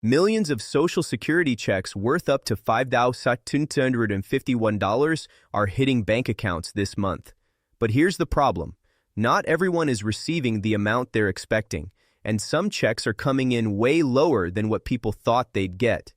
Millions of Social Security checks worth up to $5,251 are hitting bank accounts this month. But here's the problem. Not everyone is receiving the amount they're expecting, and some checks are coming in way lower than what people thought they'd get.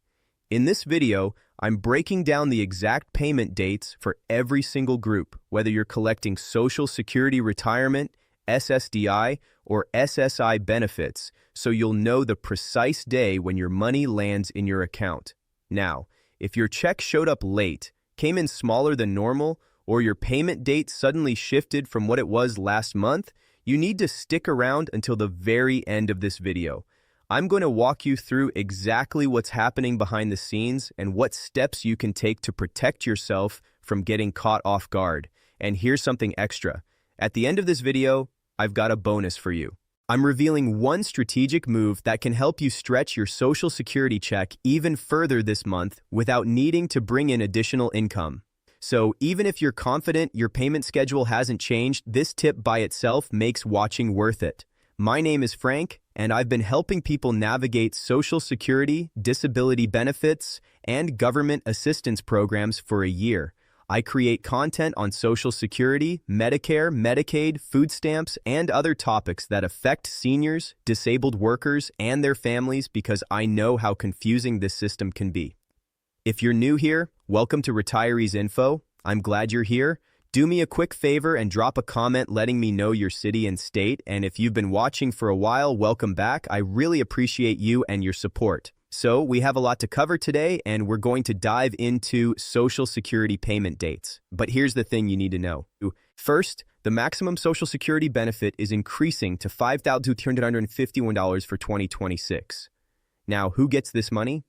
In this video, I'm breaking down the exact payment dates for every single group, whether you're collecting Social Security retirement, SSDI, or SSI benefits, so you'll know the precise day when your money lands in your account. Now, if your check showed up late, came in smaller than normal, or your payment date suddenly shifted from what it was last month, you need to stick around until the very end of this video. I'm going to walk you through exactly what's happening behind the scenes and what steps you can take to protect yourself from getting caught off guard. And here's something extra. At the end of this video, I've got a bonus for you. I'm revealing one strategic move that can help you stretch your Social Security check even further this month without needing to bring in additional income. So even if you're confident your payment schedule hasn't changed, this tip by itself makes watching worth it. My name is Frank, and I've been helping people navigate Social Security, disability benefits, and government assistance programs for a year. I create content on Social Security, Medicare, Medicaid, food stamps, and other topics that affect seniors, disabled workers, and their families because I know how confusing this system can be. If you're new here, welcome to Retirees Info. I'm glad you're here. Do me a quick favor and drop a comment letting me know your city and state, and if you've been watching for a while, welcome back. I really appreciate you and your support. So we have a lot to cover today, and we're going to dive into Social Security payment dates. But here's the thing you need to know. First, the maximum Social Security benefit is increasing to $5,251 for 2026. Now, who gets this money?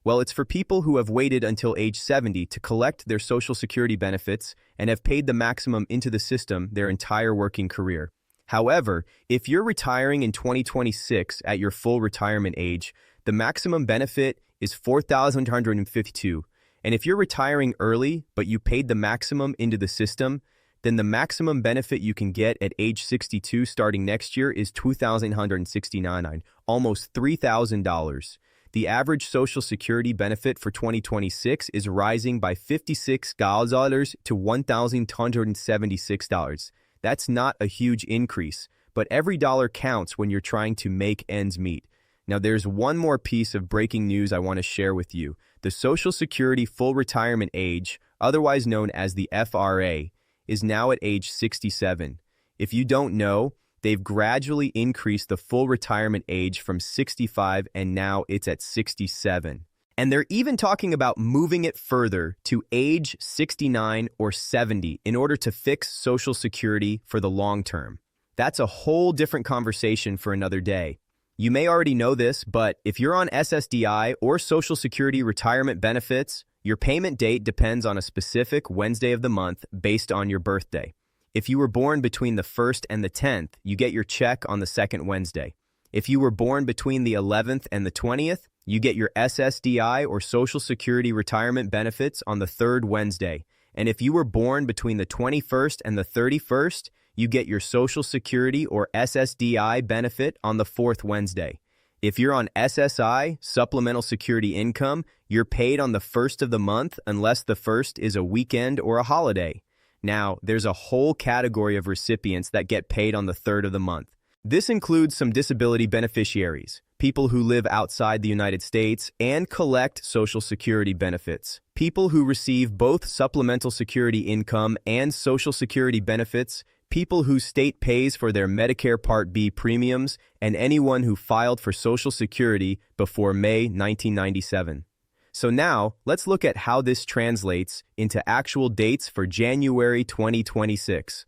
Well, it's for people who have waited until age 70 to collect their Social Security benefits and have paid the maximum into the system their entire working career. However, if you're retiring in 2026 at your full retirement age, the maximum benefit is $4,152. And if you're retiring early, but you paid the maximum into the system, then the maximum benefit you can get at age 62 starting next year is $2,169, almost $3,000. The average Social Security benefit for 2026 is rising by $56 to $1,276. That's not a huge increase, but every dollar counts when you're trying to make ends meet. Now, there's one more piece of breaking news I want to share with you. The Social Security full retirement age, otherwise known as the FRA, is now at age 67. If you don't know, they've gradually increased the full retirement age from 65 and now it's at 67. And they're even talking about moving it further to age 69 or 70 in order to fix Social Security for the long term. That's a whole different conversation for another day. You may already know this, but if you're on SSDI or Social Security retirement benefits, your payment date depends on a specific Wednesday of the month based on your birthday. If you were born between the 1st and the 10th, you get your check on the second Wednesday. If you were born between the 11th and the 20th, you get your SSDI or Social Security retirement benefits on the third Wednesday. And if you were born between the 21st and the 31st, you get your Social Security or SSDI benefit on the fourth Wednesday. If you're on SSI, Supplemental Security Income, you're paid on the first of the month unless the first is a weekend or a holiday. Now, there's a whole category of recipients that get paid on the third of the month. This includes some disability beneficiaries, people who live outside the United States and collect Social Security benefits, people who receive both Supplemental Security Income and Social Security benefits, people whose state pays for their Medicare Part B premiums, and anyone who filed for Social Security before May 1997. So now, let's look at how this translates into actual dates for January 2026.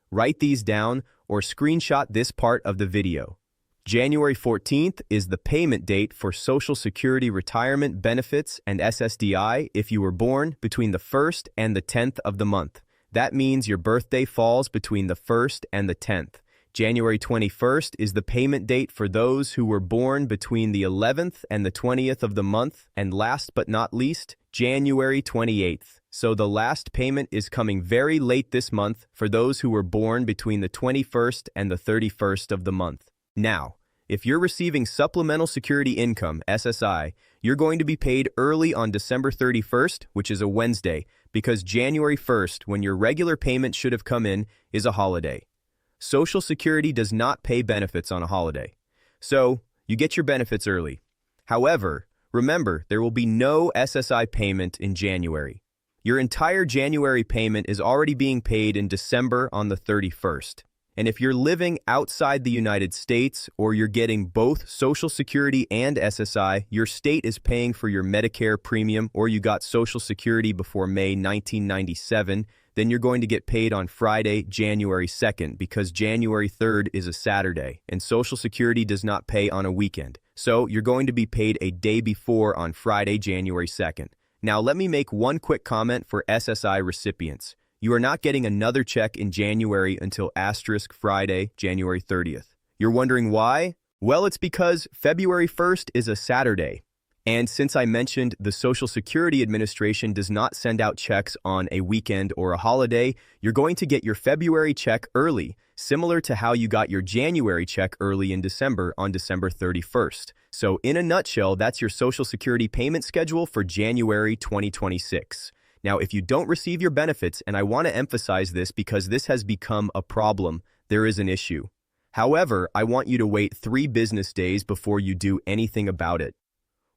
Write these down or screenshot this part of the video. January 14th is the payment date for Social Security retirement benefits and SSDI if you were born between the 1st and the 10th of the month. That means your birthday falls between the 1st and the 10th. January 21st is the payment date for those who were born between the 11th and the 20th of the month, and last but not least, January 28th. So the last payment is coming very late this month for those who were born between the 21st and the 31st of the month. Now, If you're receiving Supplemental Security Income, SSI, you're going to be paid early on December 31st, which is a Wednesday, because January 1st, when your regular payment should have come in, is a holiday. Social Security does not pay benefits on a holiday. So, you get your benefits early. However, remember, there will be no SSI payment in January. Your entire January payment is already being paid in December on the 31st. And if you're living outside the United States or you're getting both Social Security and SSI, your state is paying for your Medicare premium, or you got Social Security before May 1997, then you're going to get paid on Friday, January 2nd, because January 3rd is a Saturday, and Social Security does not pay on a weekend. So you're going to be paid a day before on Friday, January 2nd. Now let me make one quick comment for SSI recipients. You are not getting another check in January until Friday, January 30th. You're wondering why? Well, it's because February 1st is a Saturday. And since I mentioned the Social Security Administration does not send out checks on a weekend or a holiday, you're going to get your February check early, similar to how you got your January check early in December on December 31st. So in a nutshell, that's your Social Security payment schedule for January 2026. Now, if you don't receive your benefits, and I want to emphasize this because this has become a problem, there is an issue. However, I want you to wait 3 business days before you do anything about it.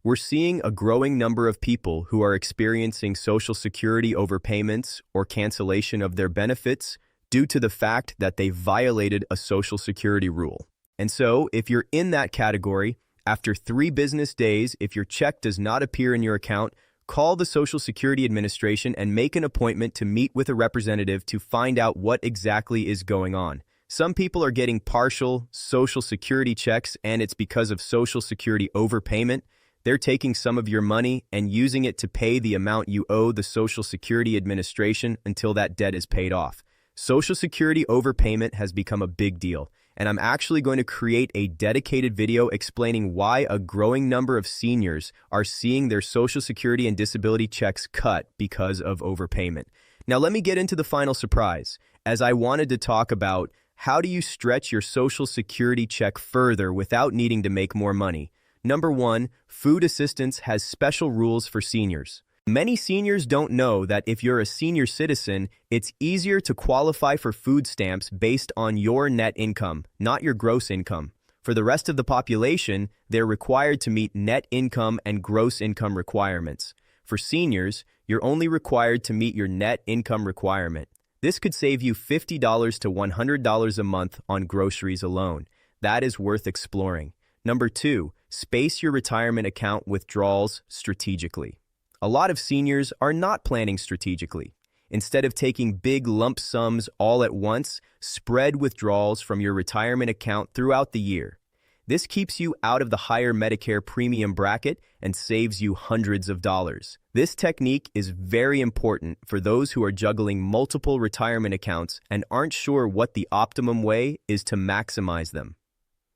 We're seeing a growing number of people who are experiencing Social Security overpayments or cancellation of their benefits due to the fact that they violated a Social Security rule. And so, if you're in that category, after 3 business days, if your check does not appear in your account, call the Social Security Administration and make an appointment to meet with a representative to find out what exactly is going on. Some people are getting partial Social Security checks, and it's because of Social Security overpayment. They're taking some of your money and using it to pay the amount you owe the Social Security Administration until that debt is paid off. Social Security overpayment has become a big deal, and I'm actually going to create a dedicated video explaining why a growing number of seniors are seeing their Social Security and disability checks cut because of overpayment. Now let me get into the final surprise, as I wanted to talk about how do you stretch your Social Security check further without needing to make more money. Number 1, food assistance has special rules for seniors. Many seniors don't know that if you're a senior citizen, it's easier to qualify for food stamps based on your net income, not your gross income. For the rest of the population, they're required to meet net income and gross income requirements. For seniors, you're only required to meet your net income requirement. This could save you $50 to $100 a month on groceries alone. That is worth exploring. Number 2, space your retirement account withdrawals strategically. A lot of seniors are not planning strategically. Instead of taking big lump sums all at once, spread withdrawals from your retirement account throughout the year. This keeps you out of the higher Medicare premium bracket and saves you hundreds of dollars. This technique is very important for those who are juggling multiple retirement accounts and aren't sure what the optimum way is to maximize them.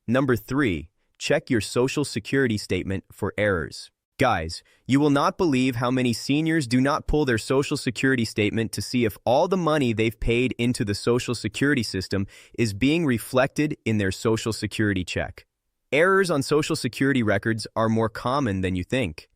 Number 3, check your Social Security statement for errors. Guys, you will not believe how many seniors do not pull their Social Security statement to see if all the money they've paid into the Social Security system is being reflected in their Social Security check. Errors on Social Security records are more common than you think.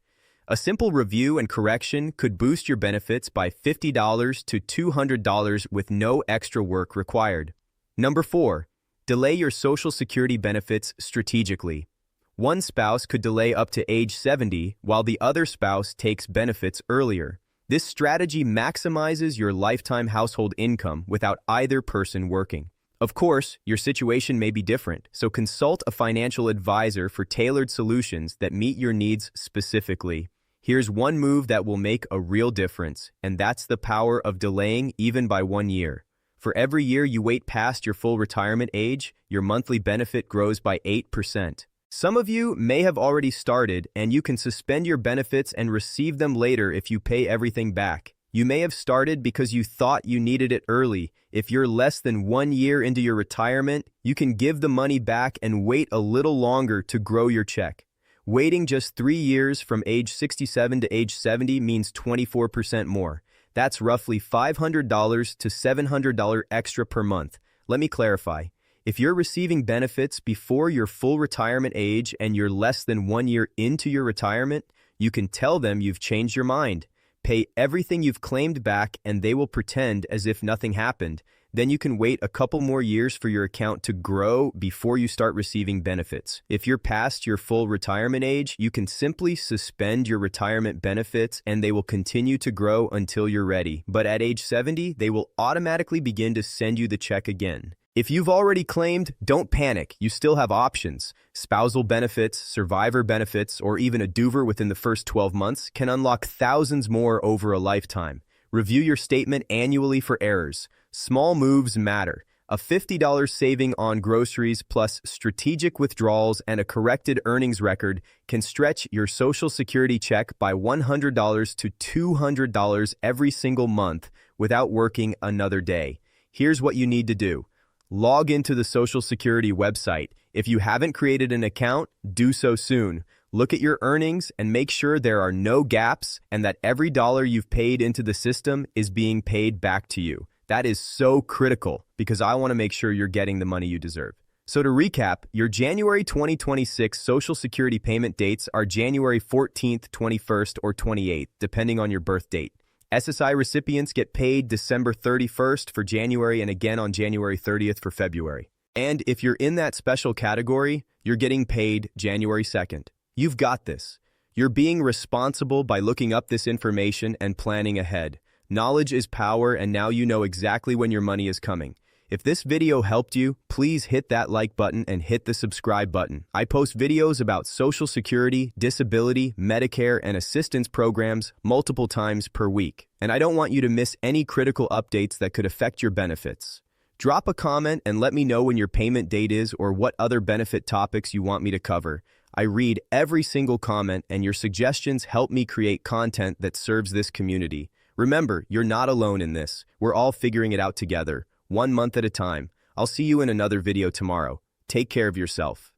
A simple review and correction could boost your benefits by $50 to $200 with no extra work required. Number 4, delay your Social Security benefits strategically. One spouse could delay up to age 70 while the other spouse takes benefits earlier. This strategy maximizes your lifetime household income without either person working. Of course, your situation may be different, so consult a financial advisor for tailored solutions that meet your needs specifically. Here's one move that will make a real difference, and that's the power of delaying even by 1 year. For every year you wait past your full retirement age, your monthly benefit grows by 8%. Some of you may have already started, and you can suspend your benefits and receive them later if you pay everything back. You may have started because you thought you needed it early. If you're less than 1 year into your retirement, you can give the money back and wait a little longer to grow your check. Waiting just 3 years from age 67 to age 70 means 24% more. That's roughly $500 to $700 extra per month. Let me clarify. If you're receiving benefits before your full retirement age and you're less than 1 year into your retirement, you can tell them you've changed your mind. Pay everything you've claimed back and they will pretend as if nothing happened. Then you can wait a couple more years for your account to grow before you start receiving benefits. If you're past your full retirement age, you can simply suspend your retirement benefits and they will continue to grow until you're ready. But at age 70, they will automatically begin to send you the check again. If you've already claimed, don't panic. You still have options. Spousal benefits, survivor benefits, or even a do-over within the first 12 months can unlock thousands more over a lifetime. Review your statement annually for errors. Small moves matter. A $50 saving on groceries plus strategic withdrawals and a corrected earnings record can stretch your Social Security check by $100 to $200 every single month without working another day. Here's what you need to do. Log into the Social Security website. If you haven't created an account, do so soon. Look at your earnings and make sure there are no gaps and that every dollar you've paid into the system is being paid back to you. That is so critical because I want to make sure you're getting the money you deserve. So to recap, your January 2026 Social Security payment dates are January 14th, 21st, or 28th, depending on your birth date. SSI recipients get paid December 31st for January and again on January 30th for February. And if you're in that special category, you're getting paid January 2nd. You've got this. You're being responsible by looking up this information and planning ahead. Knowledge is power, and now you know exactly when your money is coming. If this video helped you, please hit that like button and hit the subscribe button. I post videos about Social Security, disability, Medicare, and assistance programs multiple times per week. And I don't want you to miss any critical updates that could affect your benefits. Drop a comment and let me know when your payment date is or what other benefit topics you want me to cover. I read every single comment, and your suggestions help me create content that serves this community. Remember, you're not alone in this. We're all figuring it out together, 1 month at a time. I'll see you in another video tomorrow. Take care of yourself.